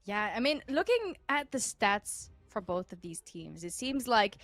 Yeah, I mean, looking at the stats for both of these teams, it seems like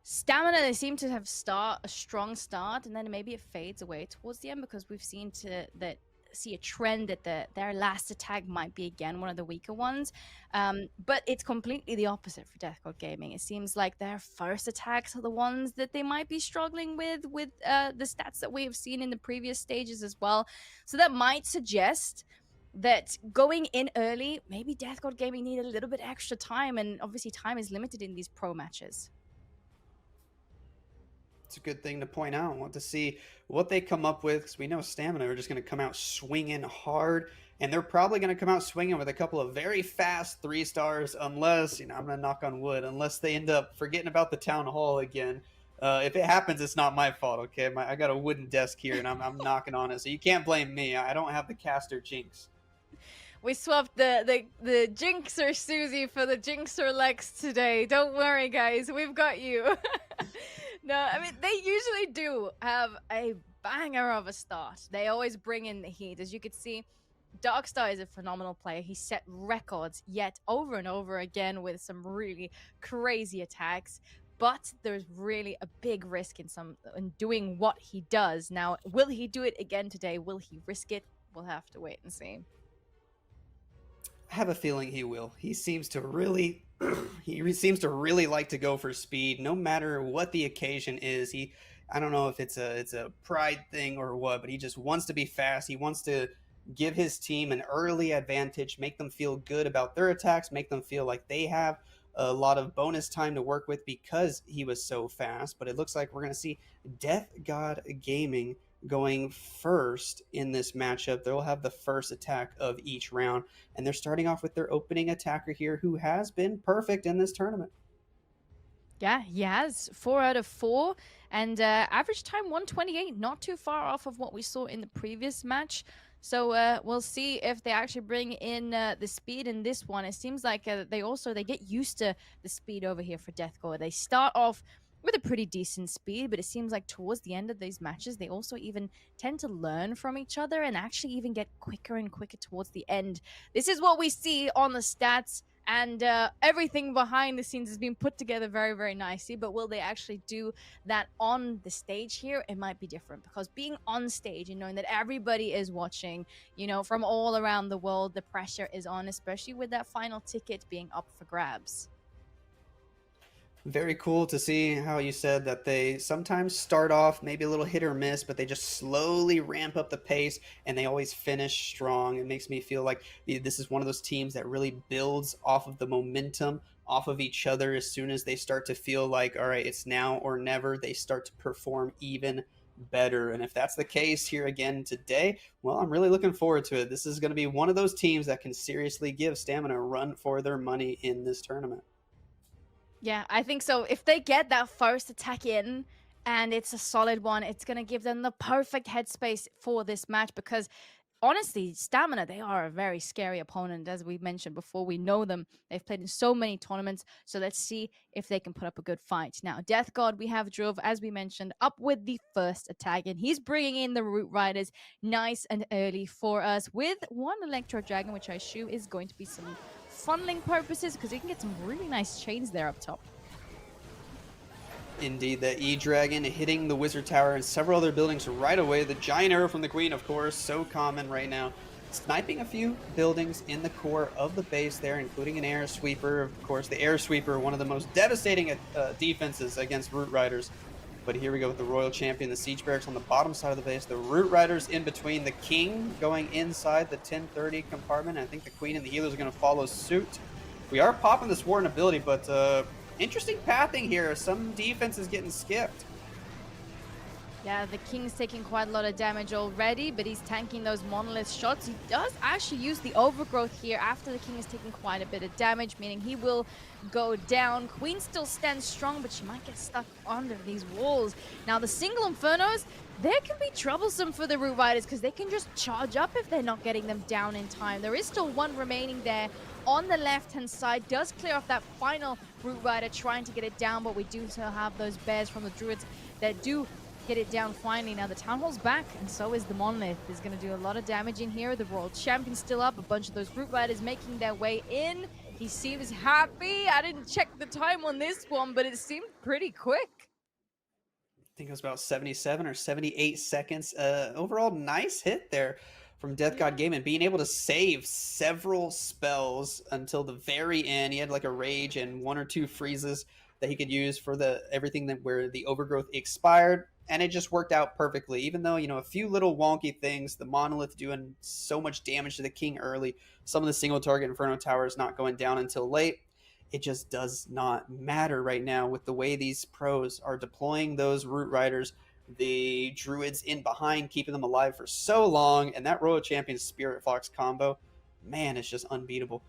stamina, they seem to have a strong start, and then maybe it fades away towards the end because we've see a trend that their last attack might be again one of the weaker ones. But it's completely the opposite for Death God Gaming. It seems like their first attacks are the ones that they might be struggling with the stats that we have seen in the previous stages as well. So that might suggest that going in early, maybe Death God Gaming need a little bit extra time, and obviously time is limited in these pro matches. It's a good thing to point out. I want to see what they come up with because we know Stamina are just going to come out swinging hard, and they're probably going to come out swinging with a couple of very fast 3 stars, unless, I'm going to knock on wood, unless they end up forgetting about the Town Hall again. If it happens, it's not my fault, okay? I got a wooden desk here, and I'm knocking on it, so you can't blame me. I don't have the caster jinx. We swapped the Jinxer Susie for the Jinxer Lex today. Don't worry, guys. We've got you. No, I mean, they usually do have a banger of a start. They always bring in the heat. As you could see, Darkstar is a phenomenal player. He set records yet over and over again with some really crazy attacks. But there's really a big risk in doing what he does. Now, will he do it again today? Will he risk it? We'll have to wait and see. I have a feeling he will. He seems to really he seems to really like to go for speed no matter what the occasion is. I don't know if it's a pride thing or what, but he just wants to be fast. He wants to give his team an early advantage, make them feel good about their attacks, make them feel like they have a lot of bonus time to work with because he was so fast. But it looks like we're going to see Death God Gaming going first in this matchup. They'll have the first attack of each round, and they're starting off with their opening attacker here, who has been perfect in this tournament. Yeah, he has 4 out of 4, and average time 128, not too far off of what we saw in the previous match. So we'll see if they actually bring in the speed in this one. It seems like they get used to the speed over here for Death God. They start off with a pretty decent speed, but it seems like towards the end of these matches, they also even tend to learn from each other and actually even get quicker and quicker towards the end. This is what we see on the stats, and everything behind the scenes has been put together very, very nicely. But will they actually do that on the stage here? It might be different, because being on stage and knowing that everybody is watching, from all around the world, the pressure is on, especially with that final ticket being up for grabs. Very cool to see how you said that they sometimes start off maybe a little hit or miss, but they just slowly ramp up the pace and they always finish strong. It makes me feel like this is one of those teams that really builds off of the momentum off of each other. As soon as they start to feel like, all right, it's now or never, they start to perform even better. And if that's the case here again today, well, I'm really looking forward to it. This is going to be one of those teams that can seriously give Stamina a run for their money in this tournament. Yeah, I think so. If they get that first attack in and it's a solid one, it's going to give them the perfect headspace for this match, because honestly, Stamina, they are a very scary opponent. As we mentioned before, we know them. They've played in so many tournaments. So let's see if they can put up a good fight. Now, Death God, we have Druv, as we mentioned, up with the first attack, and he's bringing in the Root Riders nice and early for us with one Electro Dragon, which I assume is going to be some funneling purposes, because you can get some really nice chains there up top. Indeed, the E-Dragon hitting the Wizard Tower and several other buildings right away. The Giant Arrow from the Queen, of course, so common right now. Sniping a few buildings in the core of the base there, including an Air Sweeper. Of course, the Air Sweeper, one of the most devastating defenses against Root Riders. But here we go with the Royal Champion, the Siege Barracks on the bottom side of the base. The Root Riders in between, the King going inside the 1030 compartment. I think the Queen and the Healers are going to follow suit. We are popping this Warden ability, but interesting pathing here. Some defense is getting skipped. Yeah, the King's taking quite a lot of damage already, but he's tanking those Monolith shots. He does actually use the Overgrowth here after the King is taking quite a bit of damage, meaning he will go down. Queen still stands strong, but she might get stuck under these walls. Now, the single Infernos, they can be troublesome for the Root Riders, because they can just charge up if they're not getting them down in time. There is still one remaining there on the left-hand side. Does clear off that final Root Rider trying to get it down, but we do still have those bears from the Druids that do get it down finally. Now the Town Hall's back, and so is the Monolith. Is going to do a lot of damage in here. The Royal Champion's still up. A bunch of those Root Riders making their way in. He seems happy. I didn't check the time on this one, but it seemed pretty quick. I think it was about 77 or 78 seconds. Overall, nice hit there from Death God Gaming, being able to save several spells until the very end. He had like a rage and one or two freezes that he could use for the everything that where the overgrowth expired, and it just worked out perfectly. Even though a few little wonky things, the monolith doing so much damage to the king early, some of the single target Inferno towers not going down until late. It just does not matter right now with the way these pros are deploying those root riders, the druids in behind, keeping them alive for so long, and that Royal Champion Spirit Fox combo, man, it's just unbeatable.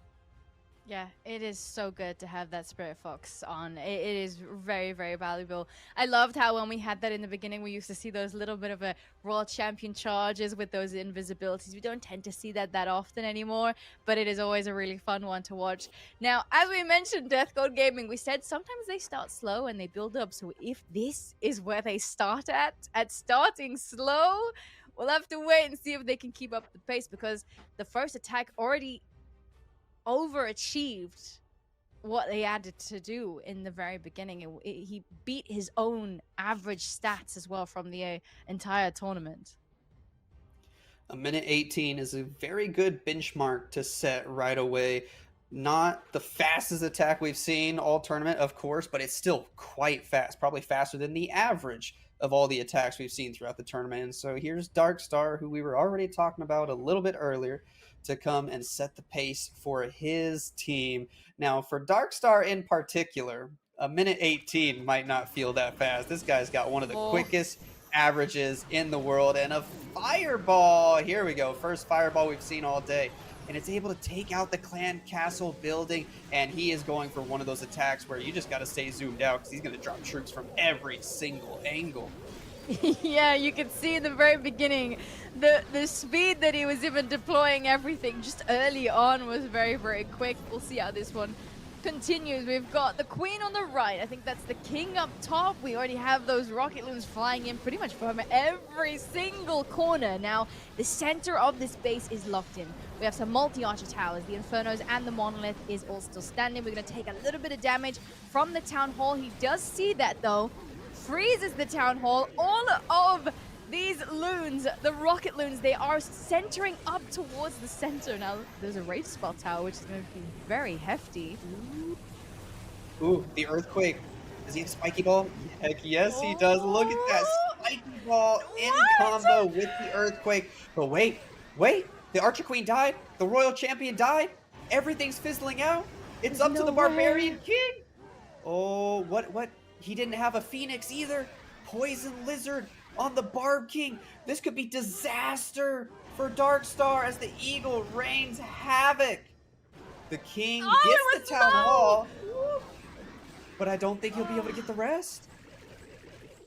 Yeah, it is so good to have that Spirit Fox on. It is very, very valuable. I loved how when we had that in the beginning, we used to see those little bit of a Royal Champion charges with those invisibilities. We don't tend to see that often anymore, but it is always a really fun one to watch. Now, as we mentioned, Death God Gaming, we said sometimes they start slow and they build up. So if this is where they start at starting slow, we'll have to wait and see if they can keep up the pace, because the first attack already overachieved what they had to do in the very beginning. He beat his own average stats as well from the entire tournament. A minute 18 is a very good benchmark to set right away. Not the fastest attack we've seen all tournament, of course, but it's still quite fast, probably faster than the average of all the attacks we've seen throughout the tournament. And so here's Darkstar, who we were already talking about a little bit earlier, to come and set the pace for his team. Now, for Darkstar in particular, a minute 18 might not feel that fast. This guy's got one of the quickest averages in the world, and a fireball. Here we go. First fireball we've seen all day. And it's able to take out the clan castle building, and he is going for one of those attacks where you just got to stay zoomed out because he's going to drop troops from every single angle. Yeah, you could see in the very beginning the speed that he was even deploying everything just early on was very, very quick. We'll see how this one continues. We've got the queen on the right. I think that's the king up top. We already have those rocket loons flying in pretty much from every single corner. Now, the center of this base is locked in. We have some multi-archer towers. The Infernos and the Monolith is all still standing. We're going to take a little bit of damage from the Town Hall. He does see that, though. Freezes the Town Hall. All of these loons, the rocket loons, they are centering up towards the center. Now, there's a Rage Spell Tower, which is going to be very hefty. Ooh, the Earthquake. Does he have Spiky Ball? Heck yes, he does. Look at that Spiky Ball in combo with the Earthquake. But wait. The Archer Queen died. The Royal Champion died. Everything's fizzling out. It's up to the Barbarian King. Oh, what? He didn't have a Phoenix either. Poison Lizard on the Barb King. This could be disaster for Darkstar as the Eagle rains havoc. The King gets the Town Hall, but I don't think he'll be able to get the rest.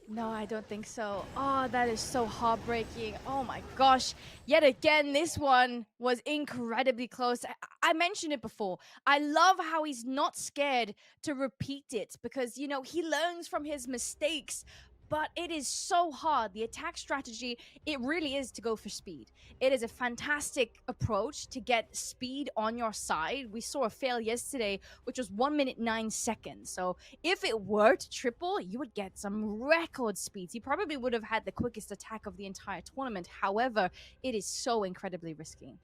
No, I don't think so. Oh, that is so heartbreaking. Oh my gosh. Yet again, this one was incredibly close. I mentioned it before. I love how he's not scared to repeat it because, he learns from his mistakes. But it is so hard. The attack strategy, it really is to go for speed. It is a fantastic approach to get speed on your side. We saw a fail yesterday, which was 1 minute 9 seconds. So if it were to triple, you would get some record speeds. He probably would have had the quickest attack of the entire tournament. However, it is so incredibly risky.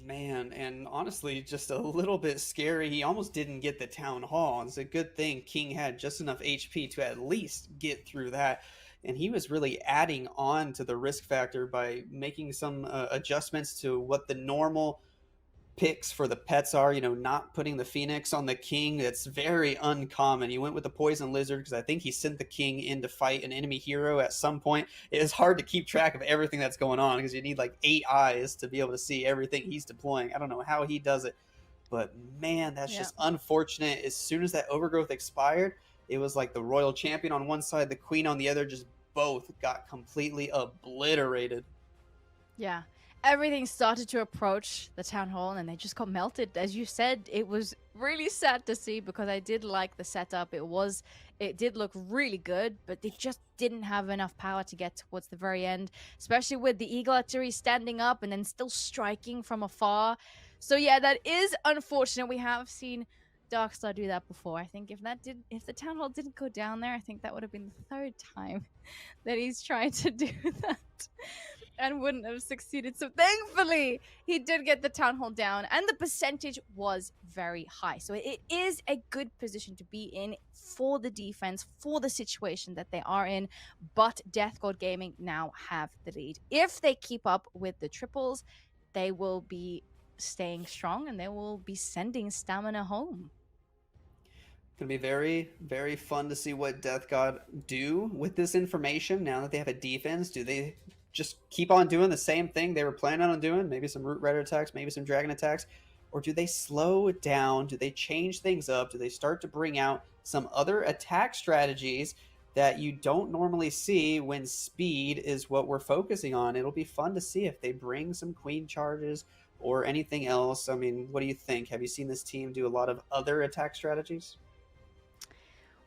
Man, and honestly, just a little bit scary. He almost didn't get the Town Hall. It's a good thing King had just enough HP to at least get through that. And he was really adding on to the risk factor by making some adjustments to what the normal picks for the pets are, not putting the Phoenix on the King. That's very uncommon. You went with the Poison Lizard because I think he sent the King in to fight an enemy hero at some point. It is hard to keep track of everything that's going on because you need like 8 eyes to be able to see everything he's deploying. I don't know how he does it, but man, that's just unfortunate. As soon as that overgrowth expired, it was like the Royal Champion on one side, the Queen on the other, just both got completely obliterated. Yeah. everything started to approach the town hall and they just got melted. As you said, it was really sad to see because I did like the setup. It did look really good, but they just didn't have enough power to get towards the very end, especially with the eagle artillery standing up and then still striking from afar. So yeah, that is unfortunate. We have seen Darkstar do that before. I think if the town hall didn't go down there, I think that would have been the third time that he's trying to do that and wouldn't have succeeded. So thankfully, he did get the town hall down, and the percentage was very high. So it is a good position to be in for the defense, for the situation that they are in. But Death God Gaming now have the lead. If they keep up with the triples, they will be staying strong and they will be sending Stamina home. Going to be very, very fun to see what Death God do with this information now that they have a defense. Do they just keep on doing the same thing they were planning on doing? Maybe some Root Rider attacks, maybe some Dragon attacks? Or do they slow it down? Do they change things up? Do they start to bring out some other attack strategies that you don't normally see when speed is what we're focusing on? It'll be fun to see if they bring some Queen charges or anything else. I mean, what do you think? Have you seen this team do a lot of other attack strategies?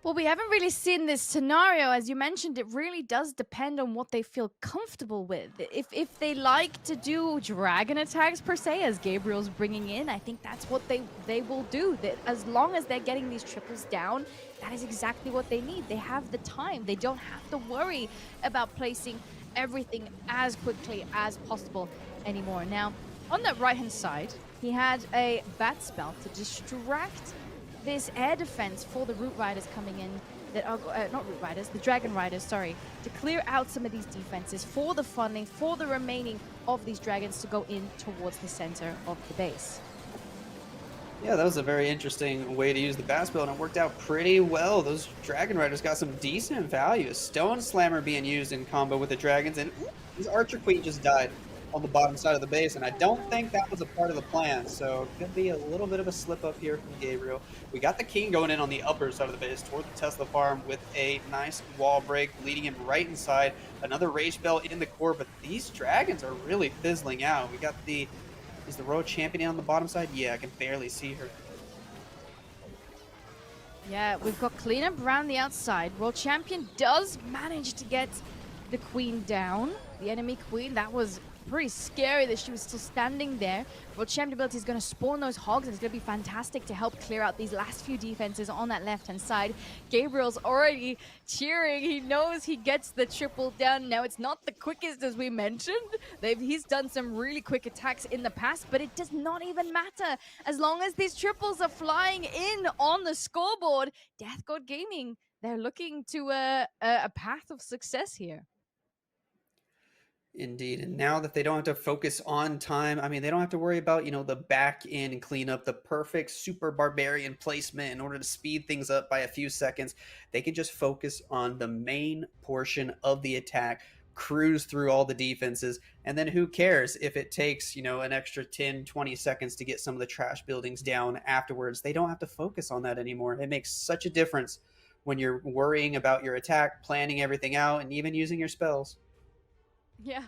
Well, we haven't really seen this scenario. As you mentioned, it really does depend on what they feel comfortable with. If they like to do dragon attacks per se, as Gabriel's bringing in, I think that's what they will do. That as long as they're getting these triples down, that is exactly what they need. They have the time. They don't have to worry about placing everything as quickly as possible anymore. Now, on that right-hand side, he had a bat spell to distract this air defense for the Root Riders coming in that are not Root Riders, the Dragon Riders, sorry, to clear out some of these defenses for the funding, for the remaining of these dragons to go in towards the center of the base. Yeah, that was a very interesting way to use the bat spell, and it worked out pretty well. Those Dragon Riders got some decent value. Stone Slammer being used in combo with the dragons, and his Archer Queen just died on the bottom side of the base, and I don't think that was a part of the plan, so it could be a little bit of a slip up here from Gabriel. We got the King going in on the upper side of the base toward the Tesla farm with a nice wall break, leading him right inside. Another Rage Spell in the core, but these dragons are really fizzling out. We got is the Royal Champion on the bottom side? Yeah, I can barely see her. Yeah, we've got cleanup around the outside. World Champion does manage to get the Queen down. The enemy Queen, that was pretty scary that she was still standing there. World Champion ability is going to spawn those hogs, and it's going to be fantastic to help clear out these last few defenses on that left-hand side. Gabriel's already cheering. He knows he gets the triple down. Now, it's not the quickest, as we mentioned. He's done some really quick attacks in the past, but it does not even matter. As long as these triples are flying in on the scoreboard, Death God Gaming, they're looking to a path of success here. Indeed. And now that they don't have to focus on time, I mean, they don't have to worry about, the back end and clean up the perfect super barbarian placement in order to speed things up by a few seconds. They can just focus on the main portion of the attack, cruise through all the defenses, and then who cares if it takes, an extra 10, 20 seconds to get some of the trash buildings down afterwards. They don't have to focus on that anymore. It makes such a difference when you're worrying about your attack, planning everything out, and even using your spells. Yeah,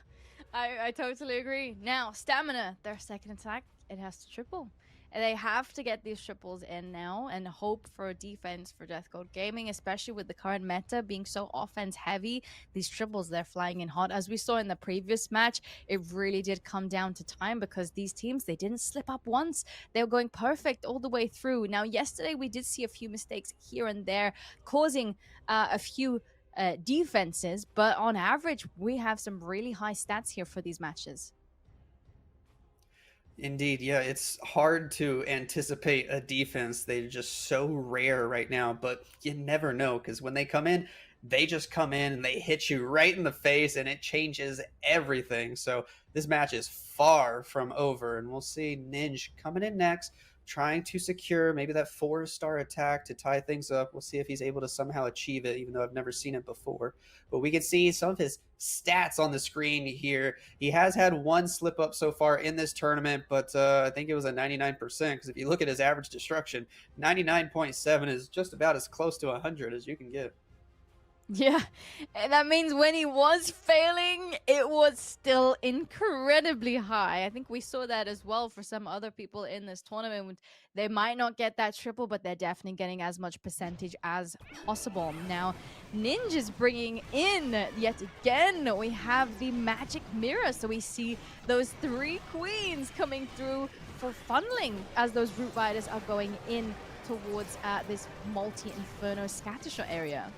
I totally agree. Now, Stamina, their second attack, it has to triple. And they have to get these triples in now and hope for a defense for Death God Gaming, especially with the current meta being so offense heavy. These triples, they're flying in hot. As we saw in the previous match, it really did come down to time because these teams, they didn't slip up once. They were going perfect all the way through. Now, yesterday, we did see a few mistakes here and there, causing a few defenses, but on average, we have some really high stats here for these matches. Indeed, yeah, it's hard to anticipate a defense. They're just so rare right now, but you never know because when they come in, they just come in and they hit you right in the face and it changes everything. So this match is far from over, and we'll see Ninja coming in next, trying to secure maybe that 4-star attack to tie things up. We'll see if he's able to somehow achieve it, even though I've never seen it before. But we can see some of his stats on the screen here. He has had one slip up so far in this tournament, but I think it was a 99%, because if you look at his average destruction, 99.7 is just about as close to 100 as you can get. Yeah, and that means when he was failing, it was still incredibly high. I think we saw that as well for some other people in this tournament. They might not get that triple, but they're definitely getting as much percentage as possible. Now, Ninja is bringing in, yet again, we have the magic mirror. So we see those 3 queens coming through for funneling as those root riders are going in towards this multi-inferno scattershot area.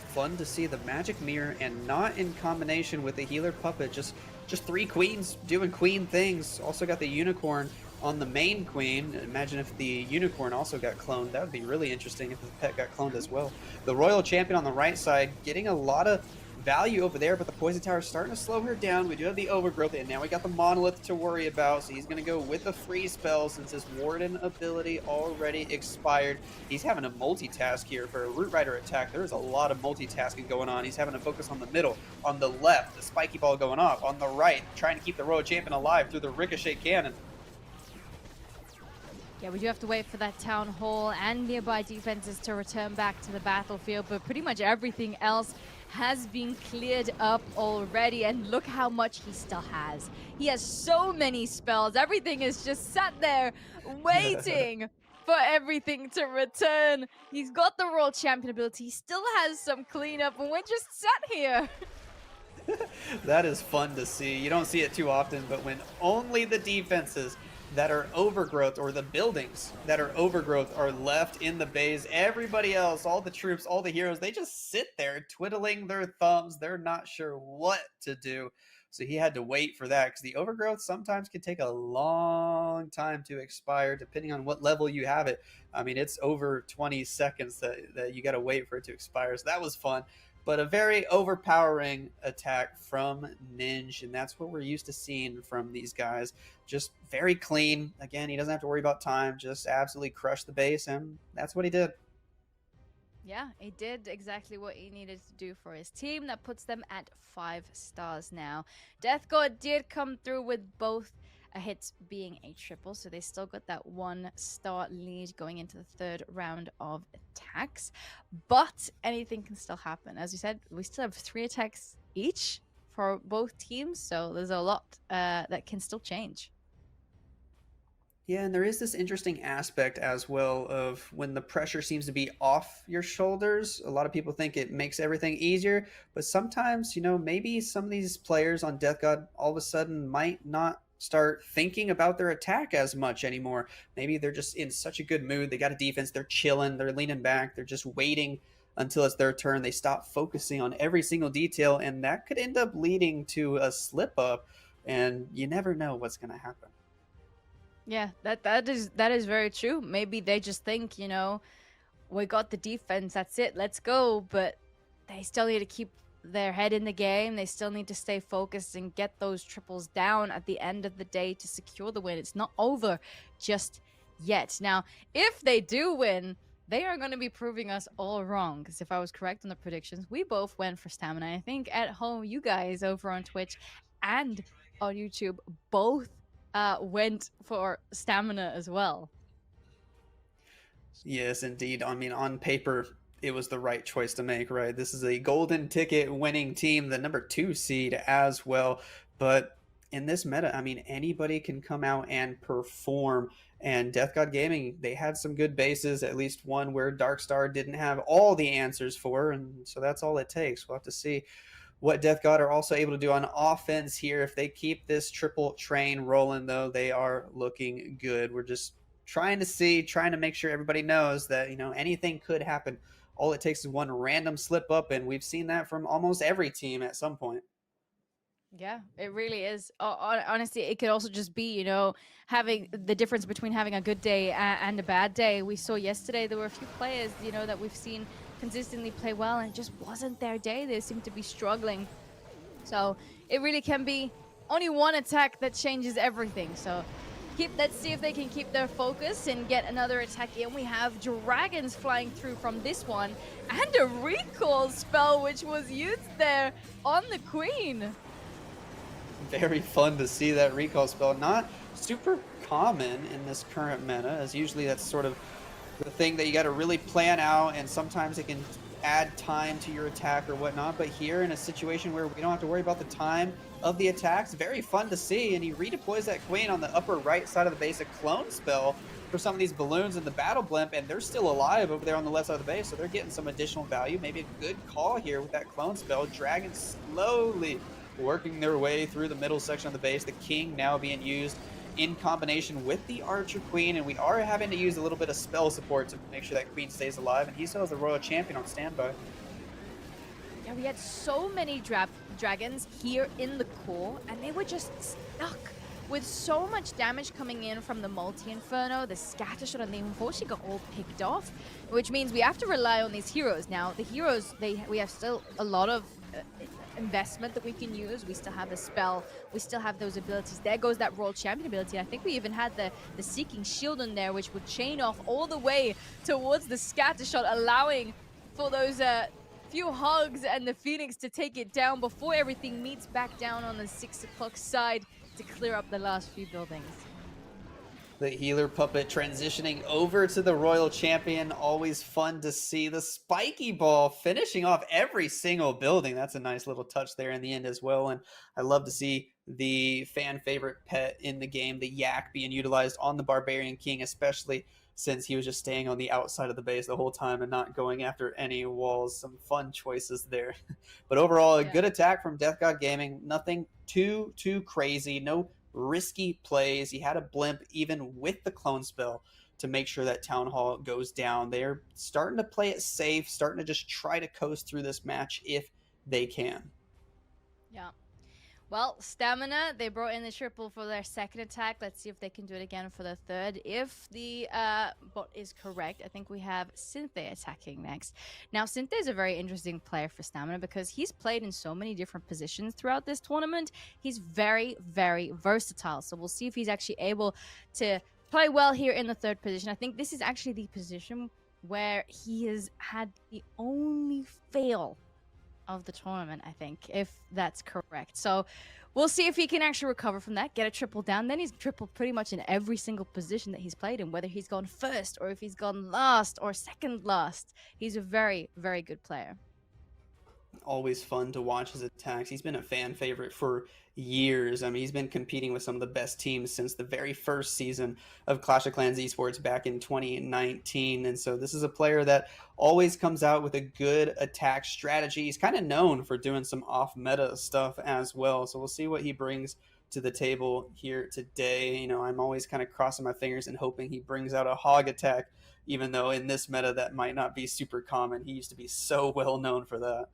Fun to see the magic mirror and not in combination with the healer puppet. Just 3 queens doing queen things. Also got the unicorn on the main queen. Imagine if the unicorn also got cloned. That would be really interesting if the pet got cloned as well. The royal champion on the right side getting a lot of value over there, but the poison tower is starting to slow her down. We do have the overgrowth, and now we got the monolith to worry about, so he's going to go with the free spell since his warden ability already expired. He's having a multitask here for a root rider attack. There's a lot of multitasking going on. He's having to focus on the middle, on the left, the spiky ball going off, on the right, trying to keep the royal champion alive through the ricochet cannon. Yeah, we do have to wait for that town hall and nearby defenses to return back to the battlefield, but pretty much everything else has been cleared up already, and look how much he still has. He has so many spells. Everything is just sat there waiting for everything to return. He's got the Royal Champion ability. He still has some cleanup, and we're just sat here. That is fun to see. You don't see it too often, but when only the defenses that are overgrowth, or the buildings that are overgrowth, are left in the base, everybody else, all the troops, all the heroes, they just sit there twiddling their thumbs. They're not sure what to do. So he had to wait for that, because the overgrowth sometimes can take a long time to expire depending on what level you have it. I mean, it's over 20 seconds that you got to wait for it to expire. So that was fun, but a very overpowering attack from Ninja, and that's what we're used to seeing from these guys. Just very clean. Again, he doesn't have to worry about time, just absolutely crush the base, and that's what he did. Yeah, he did exactly what he needed to do for his team. That puts them at 5 stars now. Death God did come through with both hits being a triple, so they still got that 1-star lead going into the 3rd round of attacks. But anything can still happen. As you said, we still have 3 attacks each for both teams, so there's a lot that can still change. Yeah, and there is this interesting aspect as well of when the pressure seems to be off your shoulders. A lot of people think it makes everything easier, but sometimes, maybe some of these players on Death God all of a sudden might not start thinking about their attack as much anymore. Maybe they're just in such a good mood. They got a defense, they're chilling, they're leaning back, they're just waiting until it's their turn. They stop focusing on every single detail, and that could end up leading to a slip up, and you never know what's going to happen. Yeah, that is very true. Maybe they just think, we got the defense, that's it, let's go. But they still need to keep their head in the game. They still need to stay focused and get those triples down at the end of the day to secure the win. It's not over just yet. Now, if they do win, they are going to be proving us all wrong. Because if I was correct on the predictions, we both went for stamina. I think at home, you guys over on Twitch and on YouTube both went for stamina as well. Yes, indeed. I mean, on paper, it was the right choice to make, right? This is a golden ticket winning team, the number 2 seed as well. But in this meta, I mean, anybody can come out and perform. And Death God Gaming, they had some good bases, at least one where Darkstar didn't have all the answers for. And so that's all it takes. We'll have to see what Death God are also able to do on offense here. If they keep this triple train rolling, though, they are looking good. We're just trying to make sure everybody knows that, anything could happen. All it takes is one random slip up, and we've seen that from almost every team at some point. Yeah, it really is. Honestly, it could also just be, having the difference between having a good day and a bad day. We saw yesterday there were a few players, that we've seen consistently play well, and it just wasn't their day. They seem to be struggling. So it really can be only one attack that changes everything. So let's see if they can keep their focus and get another attack in. We have dragons flying through from this one, and a recall spell which was used there on the queen. Very fun to see that recall spell. Not super common in this current meta, as usually that's sort of the thing that you got to really plan out, and sometimes it can add time to your attack or whatnot. But here in a situation where we don't have to worry about the time of the attacks, very fun to see. And he redeploys that queen on the upper right side of the base, a clone spell for some of these balloons in the battle blimp, and they're still alive over there on the left side of the base, so they're getting some additional value. Maybe a good call here with that clone spell. Dragons slowly working their way through the middle section of the base. The king now being used in combination with the archer queen, and we are having to use a little bit of spell support to make sure that queen stays alive, and he still has the royal champion on standby. Yeah, we had so many dragons here in the core, and they were just stuck with so much damage coming in from the multi-inferno, the scatter shot, and they unfortunately got all picked off, which means we have to rely on these heroes. Now, the heroes, we have still a lot of investment that we can use. We still have the spell, we still have those abilities. There goes that royal champion ability. I think we even had the seeking shield in there, which would chain off all the way towards the scatter shot, allowing for those few hugs and the Phoenix to take it down before everything meets back down on the 6 o'clock side to clear up the last few buildings. The healer puppet transitioning over to the royal champion. Always fun to see the spiky ball finishing off every single building. That's a nice little touch there in the end as well. And I love to see the fan favorite pet in the game, the yak, being utilized on the barbarian king, especially since he was just staying on the outside of the base the whole time and not going after any walls. Some fun choices there. But overall, a good attack from Death God Gaming. Nothing too crazy. No risky plays. He had a blimp even with the clone spell to make sure that Town Hall goes down. They're starting to play it safe, starting to just try to coast through this match if they can. Yeah. Well, stamina, they brought in the triple for their second attack. Let's see if they can do it again for the third. If the bot is correct, I think we have Synthe attacking next. Now, Synthe is a very interesting player for stamina because he's played in so many different positions throughout this tournament. He's very, very versatile. So we'll see if he's actually able to play well here in the third position. I think this is actually the position where he has had the only fail of the tournament, I think, if that's correct. So we'll see if he can actually recover from that, get a triple down. Then he's tripled pretty much in every single position that he's played in, whether he's gone first or if he's gone last or second last. He's a very, very good player. Always fun to watch his attacks. He's been a fan favorite for years. I mean, he's been competing with some of the best teams since the very first season of Clash of Clans esports back in 2019. And so this is a player that always comes out with a good attack strategy. He's kind of known for doing some off-meta stuff as well. So we'll see what he brings to the table here today. You know, I'm always kind of crossing my fingers and hoping he brings out a hog attack, even though in this meta that might not be super common. He used to be so well known for that.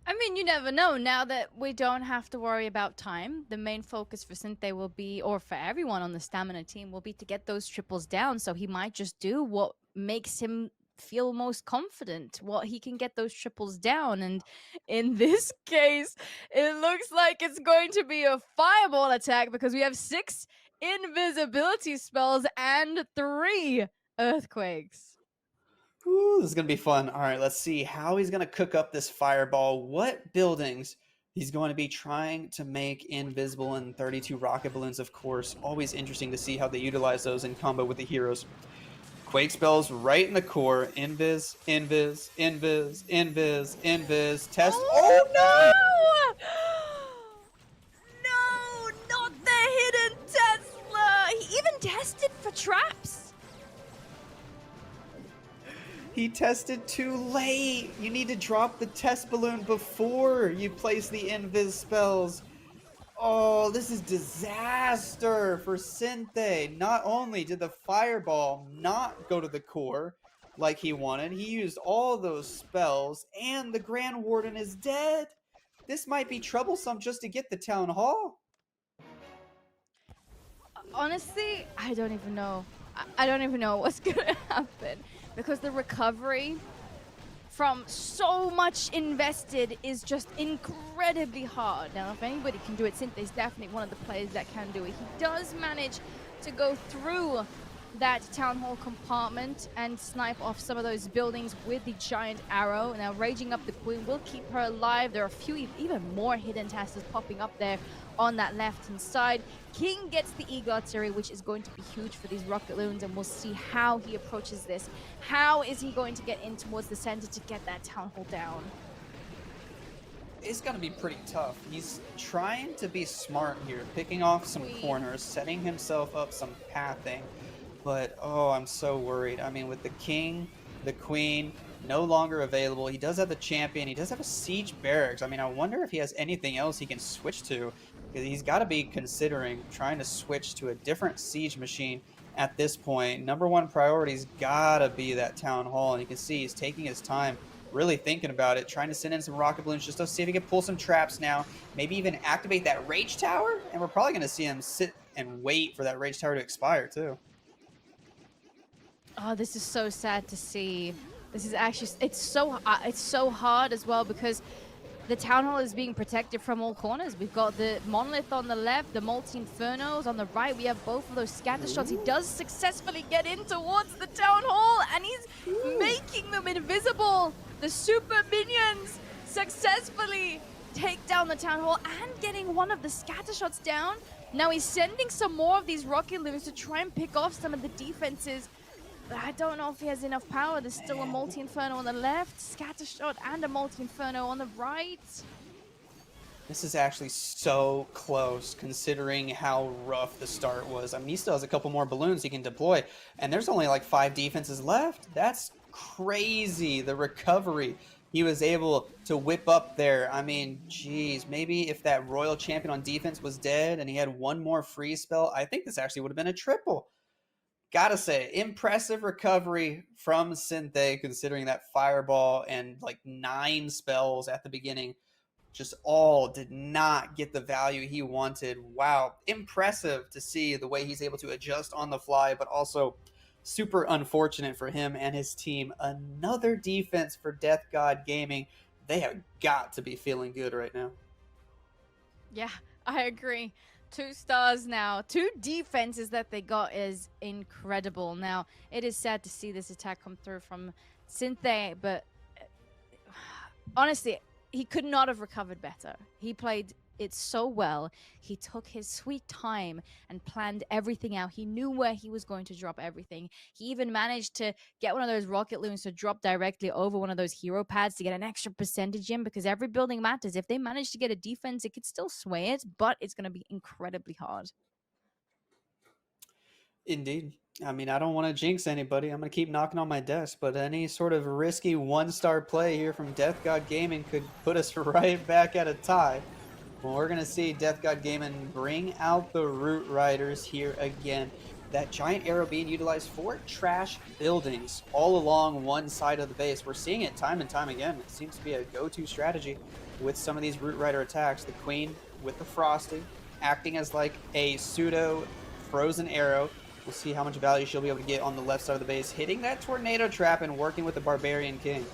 I mean, you never know. Now that we don't have to worry about time, the main focus for Synthe will be, or for everyone on the stamina team, will be to get those triples down. So he might just do what makes him feel most confident, what he can get those triples down. And in this case, it looks like it's going to be a fireball attack because we have 6 invisibility spells and 3 earthquakes. Ooh, this is going to be fun. All right, let's see how he's going to cook up this fireball. What buildings he's going to be trying to make invisible, and 32 rocket balloons, of course. Always interesting to see how they utilize those in combo with the heroes. Quake spells right in the core. Invis, invis, invis, invis, invis. Test. Oh no! No, not the hidden Tesla! He even tested for traps. He tested too late. You need to drop the test balloon before you place the invis spells. Oh, this is disaster for Synthe. Not only did the fireball not go to the core like he wanted, he used all those spells, and the Grand Warden is dead. This might be troublesome just to get the Town Hall. Honestly, I don't even know. I don't even know what's gonna happen. Because the recovery from so much invested is just incredibly hard. Now, if anybody can do it, Synthe is definitely one of the players that can do it. He does manage to go through that Town Hall compartment and snipe off some of those buildings with the giant arrow. Now, raging up the Queen will keep her alive. There are a few even more hidden tasks popping up there on that left-hand side. King gets the Eagle Artillery, which is going to be huge for these Rocket Loons, and we'll see how he approaches this. How is he going to get in towards the center to get that Town Hall down? It's going to be pretty tough. He's trying to be smart here, picking off some corners, setting himself up some pathing. But, oh, I'm so worried. I mean, with the king, the queen, no longer available. He does have the champion. He does have a siege barracks. I mean, I wonder if he has anything else he can switch to. He's got to be considering trying to switch to a different siege machine at this point. Number one priority's got to be that town hall. And you can see he's taking his time, really thinking about it, trying to send in some rocket balloons just to see if he can pull some traps now. Maybe even activate that rage tower. And we're probably going to see him sit and wait for that rage tower to expire, too. Oh, this is so sad to see. This is actually, it's so hard as well because the Town Hall is being protected from all corners. We've got the Monolith on the left, the Multi-Infernos on the right. We have both of those scatter shots. He does successfully get in towards the Town Hall, and he's making them invisible. The super minions successfully take down the Town Hall and getting one of the scatter shots down. Now he's sending some more of these rocket loons to try and pick off some of the defenses. But I don't know if he has enough power. There's still a Multi-Inferno on the left, scatter shot, and a Multi-Inferno on the right. This is actually so close considering how rough the start was. I mean, he still has a couple more balloons he can deploy, and there's only like 5 defenses left. That's crazy, the recovery he was able to whip up there. I mean, geez, maybe if that Royal Champion on defense was dead and he had one more freeze spell, I think this actually would have been a triple. Gotta say, impressive recovery from Synthe, considering that fireball and like 9 spells at the beginning just all did not get the value he wanted. Wow, impressive to see the way he's able to adjust on the fly, but also super unfortunate for him and his team. Another defense for Death God Gaming. They have got to be feeling good right now. Yeah, I agree. 2 stars now. 2 defenses that they got is incredible. Now, it is sad to see this attack come through from Synthe, but honestly, he could not have recovered better. He played it so well. He took his sweet time and planned everything out. He knew where he was going to drop everything. He even managed to get one of those rocket loons to drop directly over one of those hero pads to get an extra percentage in, because every building matters. If they manage to get a defense, it could still sway it, but it's going to be incredibly hard. Indeed. I mean, I don't want to jinx anybody. I'm going to keep knocking on my desk, but any sort of risky 1-star play here from Death God Gaming could put us right back at a tie. Well, we're going to see Death God Gaming bring out the Root Riders here again. That giant arrow being utilized for trash buildings all along one side of the base. We're seeing it time and time again. It seems to be a go-to strategy with some of these Root Rider attacks. The Queen with the Frosty acting as like a pseudo frozen arrow. We'll see how much value she'll be able to get on the left side of the base, hitting that tornado trap and working with the Barbarian King.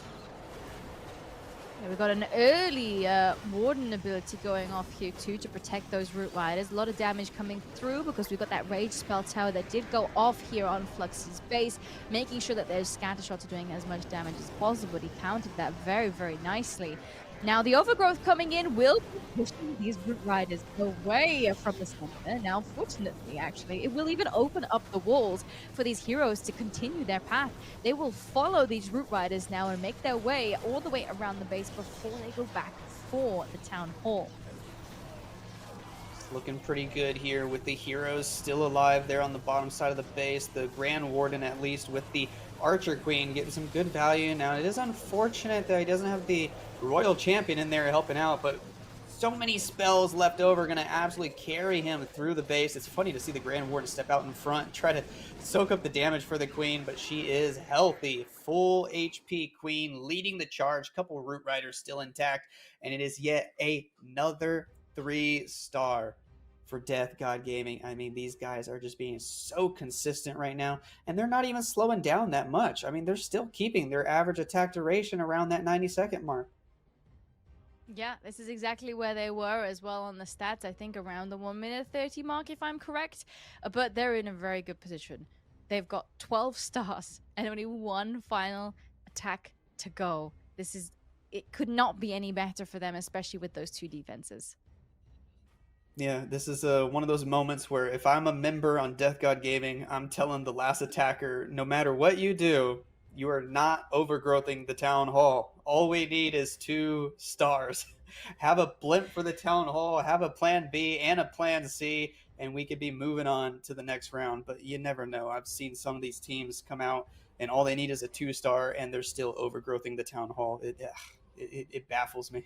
Yeah, we got an early Warden ability going off here too to protect those Root Riders. A lot of damage coming through because we've got that Rage Spell Tower that did go off here on Flux's base, making sure that those scatter shots are doing as much damage as possible. He countered that very, very nicely. Now, the Overgrowth coming in will be pushing these Root Riders away from the center. Now, fortunately, actually, it will even open up the walls for these heroes to continue their path. They will follow these Root Riders now and make their way all the way around the base before they go back for the Town Hall. It's looking pretty good here with the heroes still alive there on the bottom side of the base. The Grand Warden, at least, with the Archer Queen getting some good value. Now, it is unfortunate that he doesn't have the Royal Champion in there helping out, but so many spells left over, going to absolutely carry him through the base. It's funny to see the Grand Warden step out in front and try to soak up the damage for the Queen, but she is healthy. Full HP Queen leading the charge. Couple Root Riders still intact, and it is yet another 3-star for Death God Gaming. I mean, these guys are just being so consistent right now, and they're not even slowing down that much. I mean, they're still keeping their average attack duration around that 90-second mark. Yeah, this is exactly where they were as well on the stats. I think around the 1 minute 30 mark, if I'm correct. But they're in a very good position. They've got 12 stars and only 1 final attack to go. It could not be any better for them, especially with those 2 defenses. Yeah, this is one of those moments where if I'm a member on Death God Gaming, I'm telling the last attacker, no matter what you do, you are not overgrowthing the town hall. All we need is 2 stars. Have a blimp for the town hall, have a plan B and a plan C, and we could be moving on to the next round. But you never know. I've seen some of these teams come out and all they need is a 2 star, and they're still overgrowthing the town hall. It baffles me.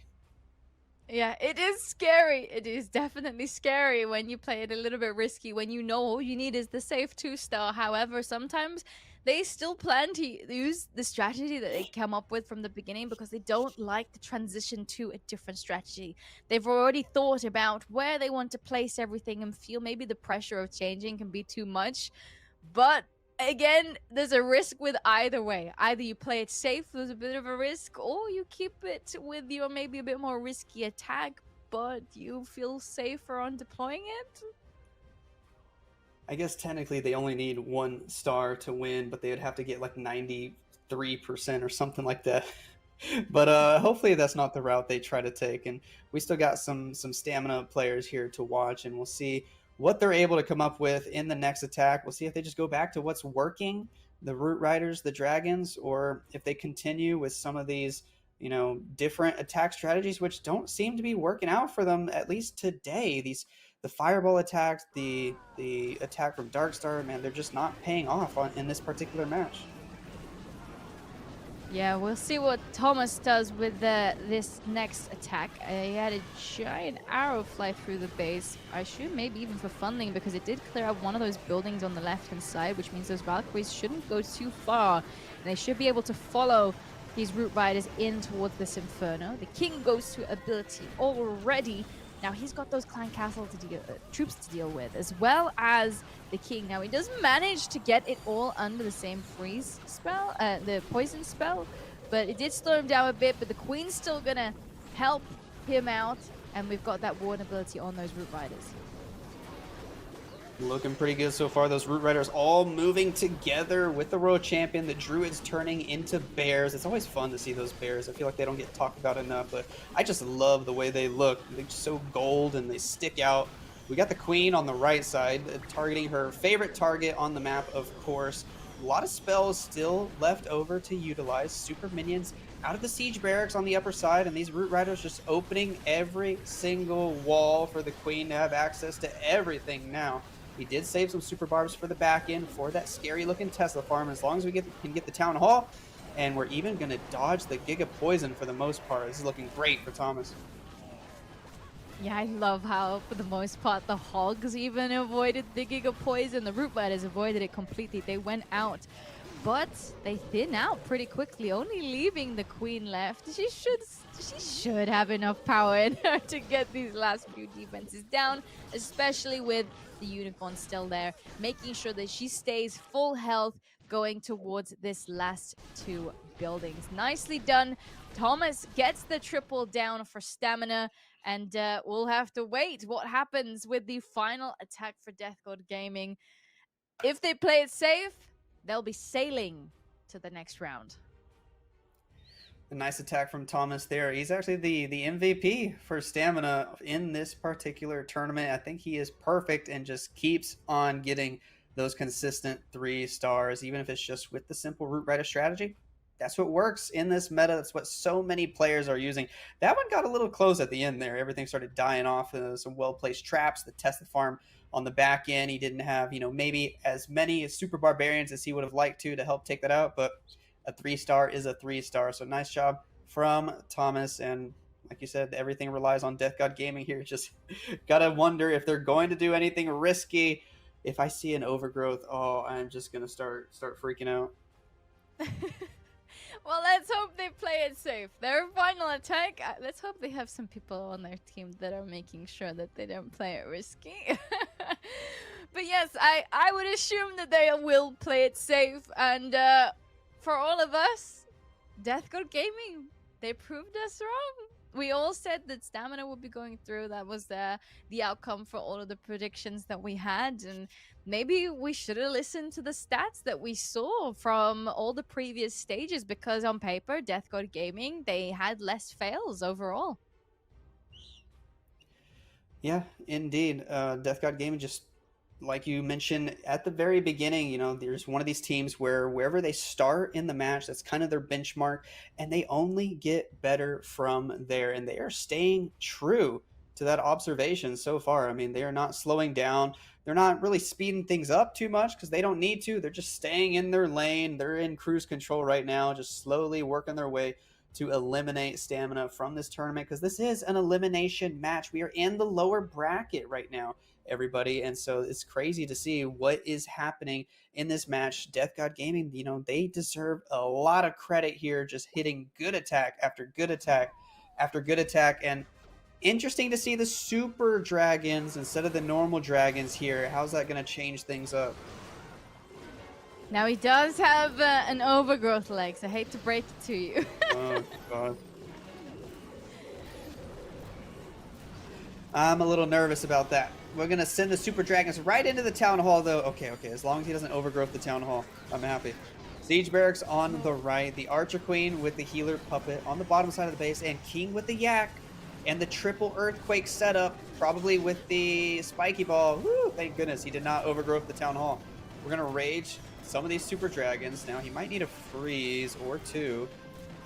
Yeah, it is scary. It is definitely scary when you play it a little bit risky, when you know all you need is the safe 2 star. However, sometimes they still plan to use the strategy that they come up with from the beginning because they don't like the transition to a different strategy. They've already thought about where they want to place everything and feel maybe the pressure of changing can be too much. But again, there's a risk with either way. Either you play it safe, there's a bit of a risk, or you keep it with your maybe a bit more risky attack, but you feel safer on deploying it. I guess technically they only need 1 star to win, but they would have to get like 93% or something like that. But hopefully that's not the route they try to take. And we still got some stamina players here to watch, and we'll see what they're able to come up with in the next attack. We'll see if they just go back to what's working, the Root Riders, the Dragons, or if they continue with some of these, different attack strategies, which don't seem to be working out for them, at least today. The fireball attacks, the attack from Darkstar, man, they're just not paying off in this particular match. Yeah, we'll see what Thomas does with this next attack. He had a giant arrow fly through the base. I assume maybe even for funding because it did clear up one of those buildings on the left-hand side, which means those Valkyries shouldn't go too far. And they should be able to follow these Root Riders in towards this Inferno. The King goes to ability already. Now he's got those clan castle troops to deal with, as well as the King. Now he does manage to get it all under the same freeze spell, the poison spell, but it did slow him down a bit. But the Queen's still gonna help him out, and we've got that ward ability on those Root Riders. Looking pretty good so far. Those Root Riders all moving together with the Royal Champion. The Druids turning into bears. It's always fun to see those bears. I feel like they don't get talked about enough, but I just love the way they look. They're so gold and they stick out. We got the Queen on the right side, targeting her favorite target on the map, of course. A lot of spells still left over to utilize. Super minions out of the siege barracks on the upper side, and these Root Riders just opening every single wall for the Queen to have access to everything now. He did save some super barbs for the back end for that scary looking Tesla farm. As long as we can get the town hall, and we're even going to dodge the Giga Poison for the most part. This is looking great for Thomas. Yeah, I love how, for the most part, the Hogs even avoided the Giga Poison. The Root Riders avoided it completely. They went out, but they thin out pretty quickly, only leaving the Queen left. She should have enough power in her to get these last few defenses down, especially with the Unicorn still there, making sure that she stays full health going towards this last 2 buildings. Nicely done. Thomas gets the triple down for stamina, and we'll have to wait what happens with the final attack for Death God Gaming. If they play it safe, they'll be sailing to the next round. A nice attack from Thomas there. He's actually the MVP for stamina in this particular tournament. I think he is perfect and just keeps on getting those consistent 3 stars, even if it's just with the simple Root Rider strategy. That's what works in this meta. That's what so many players are using. That one got a little close at the end there. Everything started dying off. Some well-placed traps. The Tesla farm on the back end. He didn't have, maybe as many super barbarians as he would have liked to help take that out, but a 3 star is a 3 star. So nice job from Thomas. And like you said, everything relies on Death God Gaming here. Just gotta wonder if they're going to do anything risky. If I see an overgrowth, I'm just gonna start freaking out. Well, let's hope they play it safe. Their final attack, let's hope they have some people on their team that are making sure that they don't play it risky. But yes, I would assume that they will play it safe. And for all of us, Death God Gaming, they proved us wrong. We all said that stamina would be going through. That was the outcome for all of the predictions that we had. And maybe we should have listened to the stats that we saw from all the previous stages, because on paper, Death God Gaming, they had less fails overall. Yeah, indeed. Death God Gaming, just like you mentioned at the very beginning, there's one of these teams where wherever they start in the match, that's kind of their benchmark, and they only get better from there. And they are staying true to that observation so far. I mean, they are not slowing down. They're not really speeding things up too much because they don't need to. They're just staying in their lane. They're in cruise control right now, just slowly working their way to eliminate Stamina from this tournament, because this is an elimination match. We are in the lower bracket right now, everybody, and so it's crazy to see what is happening in this match. Death God Gaming, they deserve a lot of credit here, just hitting good attack after good attack after good attack. And interesting to see the super dragons instead of the normal dragons here. How's that going to change things up? Now he does have an overgrowth legs. I hate to break it to you. Oh god, I'm a little nervous about that. We're gonna send the super dragons right into the town hall, though. Okay, as long as he doesn't overgrowth the town hall, I'm happy. Siege barracks on the right, the archer queen with the healer puppet on the bottom side of the base, and king with the yak, and the triple earthquake setup, probably with the spiky ball. Woo! Thank goodness he did not overgrowth the town hall. We're gonna rage some of these super dragons. Now he might need a freeze or two.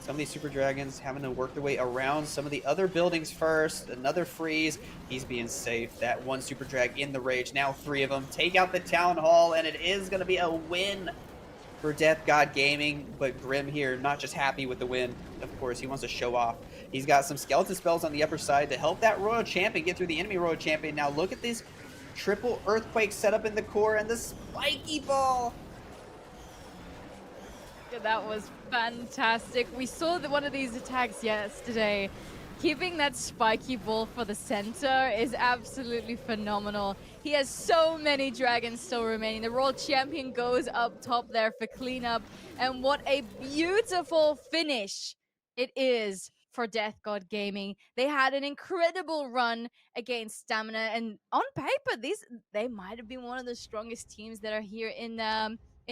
Some of these super dragons having to work their way around some of the other buildings first. Another freeze. He's being safe. That one super drag in the rage. Now three of them take out the town hall, and it is going to be a win for Death God Gaming. But Grim here, not just happy with the win. Of course, he wants to show off. He's got some skeleton spells on the upper side to help that royal champion get through the enemy royal champion. Now look at this triple earthquake setup in the core and the spiky ball. That was fantastic. We saw one of these attacks yesterday. Keeping that spiky ball for the center is absolutely phenomenal. He has so many dragons still remaining. The Royal Champion goes up top there for cleanup. And what a beautiful finish it is for Death God Gaming. They had an incredible run against Stamina. And on paper, they might have been one of the strongest teams that are here in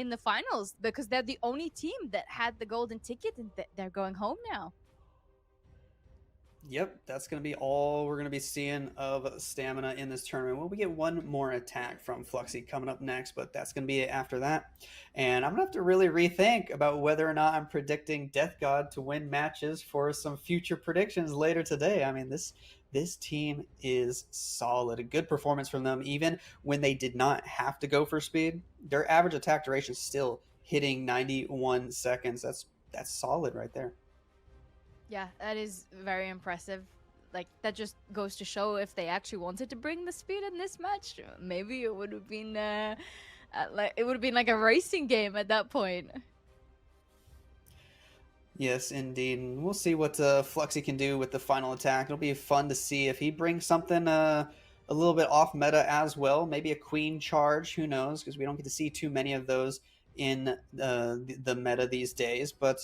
the finals, because they're the only team that had the golden ticket, and they're going home now. Yep, that's going to be all we're going to be seeing of Stamina in this tournament. Well, we get one more attack from Fluxy coming up next, but that's going to be it after that. And I'm going to have to really rethink about whether or not I'm predicting Death God to win matches for some future predictions later today. I mean, this team is solid. A good performance from them, even when they did not have to go for speed. Their average attack duration is still hitting 91 seconds. That's solid right there. Yeah, that is very impressive. Like, that just goes to show, if they actually wanted to bring the speed in this match, maybe it would have been like a racing game at that point. Yes, indeed. And we'll see what Fluxy can do with the final attack. It'll be fun to see if he brings something a little bit off meta as well. Maybe a queen charge. Who knows? Because we don't get to see too many of those in the meta these days. But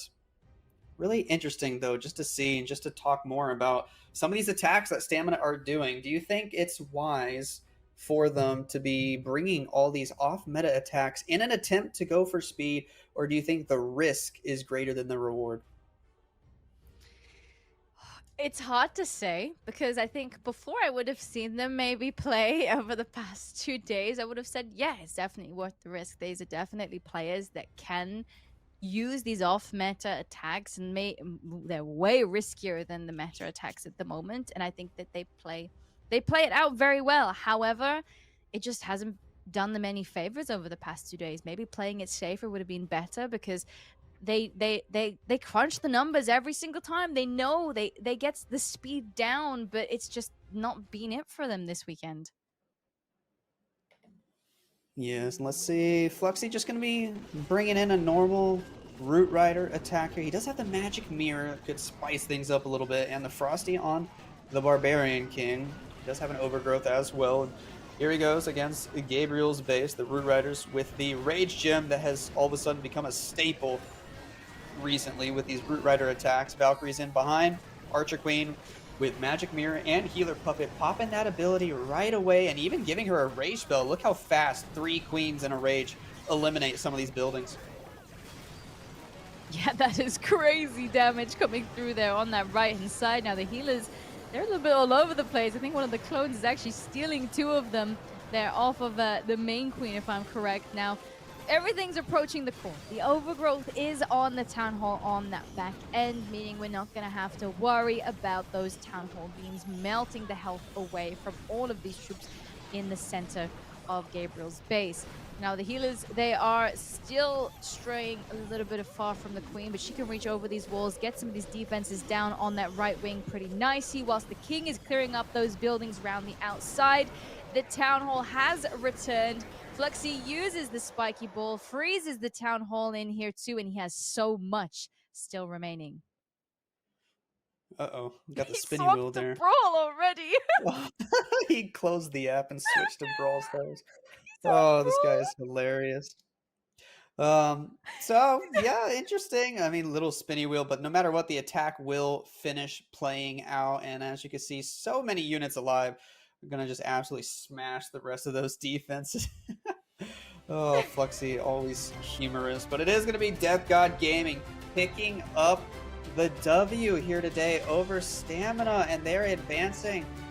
really interesting, though, just to see and just to talk more about some of these attacks that Stamina are doing. Do you think it's wise for them to be bringing all these off-meta attacks in an attempt to go for speed, or do you think the risk is greater than the reward? It's hard to say, because I think before I would have seen them maybe play over the past 2 days, I would have said, yeah, it's definitely worth the risk. These are definitely players that can use these off meta attacks, and they're way riskier than the meta attacks at the moment, and I think that they play it out very well. However, it just hasn't done them any favors over the past 2 days. Maybe playing it safer would have been better, because they crunch the numbers every single time. They know they get the speed down, but it's just not been it for them this weekend. Yes, and let's see. Fluxy just going to be bringing in a normal Root Rider attacker. He does have the Magic Mirror that could spice things up a little bit, and the Frosty on the Barbarian King. He does have an Overgrowth as well. And here he goes against Gabriel's base, the Root Riders, with the Rage Gem that has all of a sudden become a staple recently with these Root Rider attacks. Valkyrie's in behind. Archer Queen with Magic Mirror and Healer Puppet popping that ability right away, and even giving her a rage spell. Look how fast 3 queens in a rage eliminate some of these buildings. Yeah, that is crazy damage coming through there on that right hand side. Now the healers They're a little bit all over the place. I think one of the clones is actually stealing two of them. They're off of the main queen, if I'm correct. Now, everything's approaching the core. The overgrowth is on the town hall on that back end, meaning we're not going to have to worry about those town hall beams melting the health away from all of these troops in the center of Gabriel's base. Now, the healers, they are still straying a little bit far from the queen, but she can reach over these walls, get some of these defenses down on that right wing pretty nicely, whilst the king is clearing up those buildings around the outside. The town hall has returned. Fluxy uses the spiky ball, freezes the town hall in here too, and he has so much still remaining. Uh-oh, got the He spinny wheel swapped to there. Brawl already. He closed the app and switched to Brawl Stars. He's on Oh, this guy Brawl. is hilarious. So yeah, interesting. I mean, little spinny wheel, but no matter what, the attack will finish playing out. And as you can see, so many units alive. We're gonna just absolutely smash the rest of those defenses. Oh, Fluxy, always humorous. But it is gonna be Death God Gaming picking up the W here today over Stamina, and they're advancing